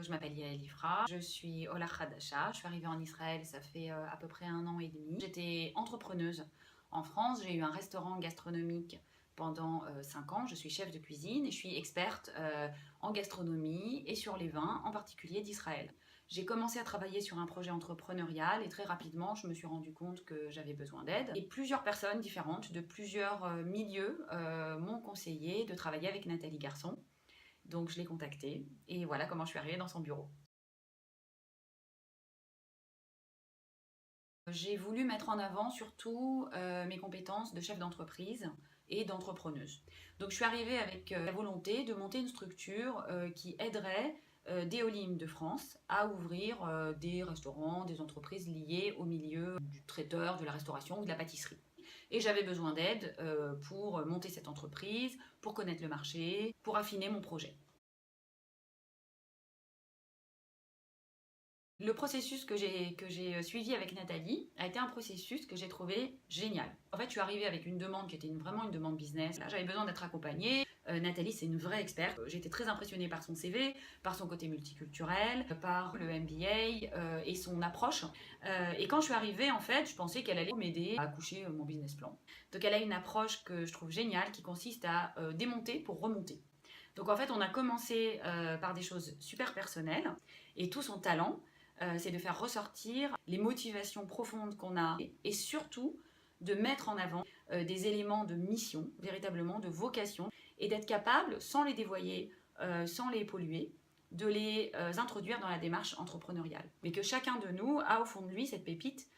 Je m'appelle Yael Ifra, je suis Ola Khadasha, je suis arrivée en Israël, ça fait à peu près 1 an et demi. J'étais entrepreneuse en France, j'ai eu un restaurant gastronomique pendant 5 ans, je suis chef de cuisine et je suis experte en gastronomie et sur les vins, en particulier d'Israël. J'ai commencé à travailler sur un projet entrepreneurial et très rapidement je me suis rendu compte que j'avais besoin d'aide. Et plusieurs personnes différentes de plusieurs milieux m'ont conseillé de travailler avec Nathalie Garçon. Donc je l'ai contactée et voilà comment je suis arrivée dans son bureau. J'ai voulu mettre en avant surtout mes compétences de chef d'entreprise et d'entrepreneuse. Donc je suis arrivée avec la volonté de monter une structure qui aiderait des Olim de France à ouvrir des restaurants, des entreprises liées au milieu du traiteur, de la restauration ou de la pâtisserie. Et j'avais besoin d'aide pour monter cette entreprise, pour connaître le marché, pour affiner mon projet. Le processus que j'ai suivi avec Nathalie a été un processus que j'ai trouvé génial. En fait, je suis arrivée avec une demande qui était vraiment une demande business. Là, j'avais besoin d'être accompagnée. Nathalie, c'est une vraie experte. J'ai été très impressionnée par son CV, par son côté multiculturel, par le MBA et son approche. Et quand je suis arrivée, en fait, je pensais qu'elle allait m'aider à coucher mon business plan. Donc, elle a une approche que je trouve géniale qui consiste à démonter pour remonter. Donc, en fait, on a commencé par des choses super personnelles et tout son talent c'est de faire ressortir les motivations profondes qu'on a et surtout de mettre en avant des éléments de mission, véritablement de vocation, et d'être capable, sans les dévoyer, sans les polluer, de les introduire dans la démarche entrepreneuriale. Mais que chacun de nous a au fond de lui cette pépite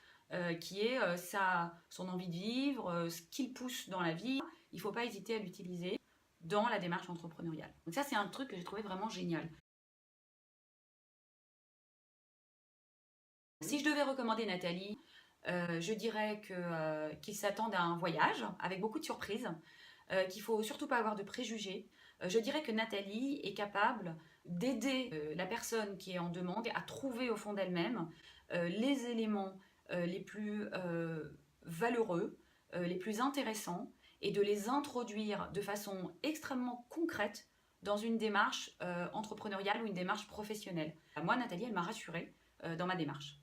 qui est son envie de vivre, ce qu'il pousse dans la vie. Il ne faut pas hésiter à l'utiliser dans la démarche entrepreneuriale. Donc ça, c'est un truc que j'ai trouvé vraiment génial. Si je devais recommander Nathalie, je dirais qu'ils s'attendent à un voyage avec beaucoup de surprises, qu'il faut surtout pas avoir de préjugés. Je dirais que Nathalie est capable d'aider la personne qui est en demande à trouver au fond d'elle-même les éléments les plus valeureux, les plus intéressants, et de les introduire de façon extrêmement concrète dans une démarche entrepreneuriale ou une démarche professionnelle. Moi, Nathalie, elle m'a rassurée dans ma démarche.